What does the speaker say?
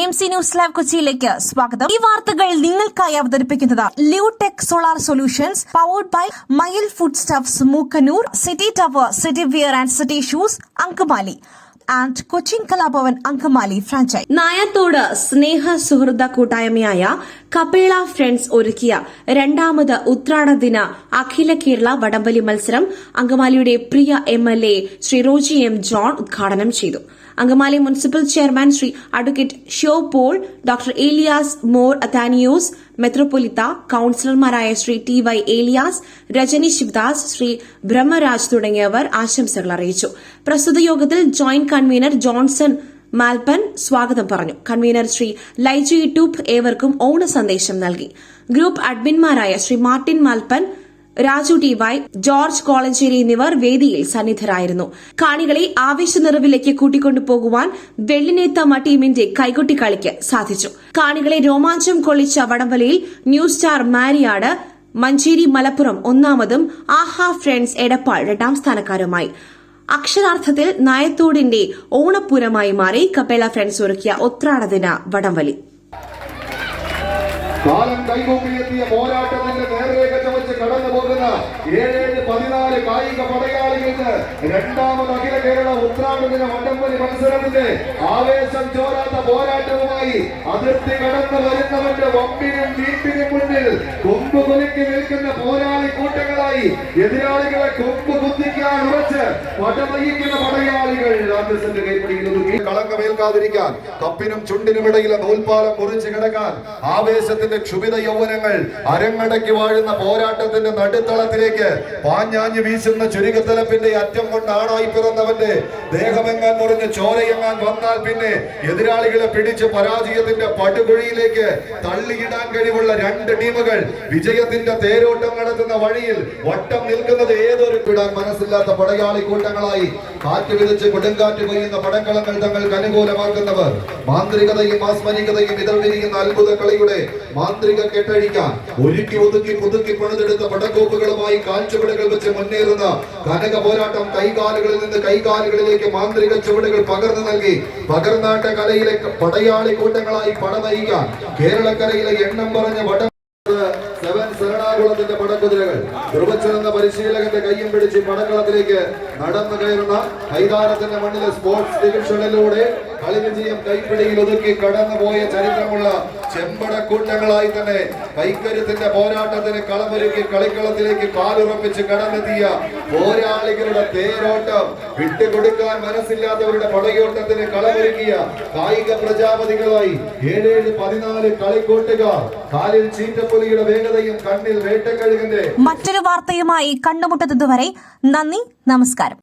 GMC news live കൊച്ചിയിലേക്ക് സ്വാഗതം. ഈ വാർത്തകൾ നിങ്ങൾക്കായി അവതരിപ്പിക്കുന്നത് Lutech solar solutions, powered by Mayil food stuffs, Mookkannoor, city tower, city wear and city shoes, Angamaly and Cochin Kalabhavan Angamaly franchise. Nayathode സ്നേഹ സുഹൃത കൂട്ടായ്മയായ കപിള ഫ്രണ്ട്സ് ഒരുക്കിയ രണ്ടാമത് ഉത്രാട ദിന അഖില കേരള വടംവലി മത്സരം അങ്കമാലിയുടെ പ്രിയ MLA Shri Roji M. John ഉദ്ഘാടനം ചെയ്തു. Angamaly municipal chairman Shri advocate Shaw Paul, doctor Elias Mor Athanasius, മെത്രോപൊലിത്ത, കൌൺസിലർമാരായ ശ്രീ TY ഏലിയാസ്, രജനി ശിവദാസ്, ശ്രീ ബ്രഹ്മരാജ് തുടങ്ങിയവർ ആശംസകൾ അറിയിച്ചു. പ്രസ്തുത യോഗത്തിൽ ജോയിന്റ് കൺവീനർ ജോൺസൺ മാൽപ്പൻ സ്വാഗതം പറഞ്ഞു. കൺവീനർ ശ്രീ ലൈജി ടൂപ്പ് ഏവർക്കും ഓണ സന്ദേശം നൽകി. ഗ്രൂപ്പ് അഡ്മിൻമാരായ Shri Martin Malppan, Raju TY, George Kolanchery എന്നിവർ വേദിയിൽ സന്നിധരായിരുന്നു. കാണികളെ ആവേശനിറവിലേക്ക് കൂട്ടിക്കൊണ്ടുപോകുവാൻ വെള്ളിനേത്തമ്മ ടീമിന്റെ കൈകൊട്ടി കളിക്ക് സാധിച്ചു. കാണികളെ രോമാഞ്ചം കൊള്ളിച്ച വടംവലിയിൽ ന്യൂ സ്റ്റാർ മാരിയാട്, മഞ്ചേരി മലപ്പുറം ഒന്നാമതും ആഹാ ഫ്രണ്ട്സ് എടപ്പാൾ രണ്ടാം സ്ഥാനക്കാരുമായി. അക്ഷരാർത്ഥത്തിൽ നായത്തോടിന്റെ ഓണപ്പൂരമായി മാറി കപേള ഫ്രണ്ട്സ് ഒരുക്കിയ ഉത്രാടദിന വടംവലി. കാലം കൈകൂപ്പിയെത്തിയ പോരാട്ടത്തിന്റെ നേർരേഖ ചമച്ച് കടന്നു പോകുന്ന 7-14 കായിക പടയാളികൾക്ക് രണ്ടാമത് അഖില കേരള ഉത്രാടദിന വടംവലി മത്സരത്തിന്റെ ആവേശം ചോരാത്ത പോരാട്ടവുമായി അതിർത്തി കടന്നു വരുന്നവന്റെ വമ്പിനും വീട്ടിനും മുന്നിൽ കൊമ്പ് കുലുക്കി നിൽക്കുന്ന പോരാളി കൂട്ടങ്ങളായി എതിരാളികളെ കൊമ്പ് കുത്തിക്കാൻ ഉറച്ച് പടവഹിക്കുന്ന പടയാളികൾ രാജ്യത്തിന്റെ കൈപ്പിടിയിൽ കളങ്കമേൽക്കാതിരിക്കാൻ, കപ്പിനും ചുണ്ടിനുമിടയിലെ നൂൽപ്പാലം മുറിച്ച് കിടക്കാൻ ആവേശത്തിന്റെ ക്ഷുഭിത യൗവനങ്ങൾ അരങ്ങടക്കി വാഴുന്ന പോരാട്ടത്തിന്റെ നടുത്തളത്തിലേക്ക് പാഞ്ഞാഞ്ഞു വീശുന്ന ചുരുക്കത്തലപ്പിന്റെ അറ്റം കൊണ്ട് ആണായി പിറന്നവന്റെ ദേഹമെങ്ങാൻ മുറിഞ്ഞ് ചോരയെങ്ങാൻ വന്നാൽ പിന്നെ എതിരാളികളെ പിടിച്ച് പരാജയത്തിന്റെ പടുകുഴിയിലേക്ക് തള്ളിയിടാൻ കഴിവുള്ള രണ്ട് ടീമുകൾ വിജയത്തിന്റെ തേരോട്ടം നടത്തുന്ന വഴിയിൽ വട്ടം നിൽക്കുന്നത് ഏതൊരു വിടാൻ മനസ്സില്ലാത്ത പടയാളി കൂട്ടങ്ങളായി കാറ്റ് വിതച്ച് കൊടുങ്കാറ്റ് കൊയ്യുന്ന പടക്കളങ്ങൾ തങ്ങൾക്ക് അനുകൂലമാക്കുന്നവർ, മാന്ത്രികതയും മാസ്മരികതയും ഇതൾവിരിയുന്ന അത്ഭുത കളിയുടെ മാന്ത്രിക കെട്ടഴിക്കാൻ ഒരുക്കി ഒതുക്കി പുതുക്കി പണിതെടുത്ത പടക്കോപ്പുകളുമായി കാൽച്ചുവടുകൾ വെച്ച് മുന്നേറുന്ന കനക പോരാട്ടം കൈകാലുകളിൽ നിന്ന് കൈകാലുകളിലേക്ക് മാന്ത്രിക ചുവടുകൾ പകർന്നു നൽകി പകർന്നാട്ട കലയിലെ പടയാളി കൂട്ടങ്ങളായി പടനയിക്കാൻ കേരളക്കരയിലെ എണ്ണം പറഞ്ഞ എറണാകുളത്തിന്റെ പടക്കുതിരകൾ ധ്രുവച്ചെന്ന പരിശീലകന്റെ കയ്യും പിടിച്ച് പടക്കളത്തിലേക്ക് നടന്നു കയറുന്ന ഹൈതാരത്തിന്റെ മണ്ണിലെ സ്പോർട്സ് ഡിവിഷനിലൂടെ കളി വിജയം കൈപ്പിടിയിൽ ഒതുക്കി കടന്നുപോയ ചരിത്രമുള്ള ചെമ്പടക്കൂട്ടങ്ങളായി തന്നെ കൈക്കരുത്തിന്റെ പോരാട്ടത്തിന് കളമൊരുക്കി കളിക്കളത്തിലേക്ക് കാലുറപ്പിച്ച് കടന്നെത്തിയ പോരാളികളുടെ തേരോട്ടം വിട്ടുകൊടുക്കാൻ മനസ്സില്ലാത്തവരുടെ പടയോട്ടത്തിന് കളമൊരുക്കിയ കായിക പ്രജാപതികളായി 7-14 കളിക്കൂട്ടുകാർ, കാലിൽ ചീറ്റപ്പൊലിയുടെ വേഗതയും കണ്ണിൽ വേട്ടക്കഴുകന്റെ മറ്റൊരു വാർത്തയുമായി കണ്ടുമുട്ടുന്നതുവരെ നന്ദി, നമസ്കാരം.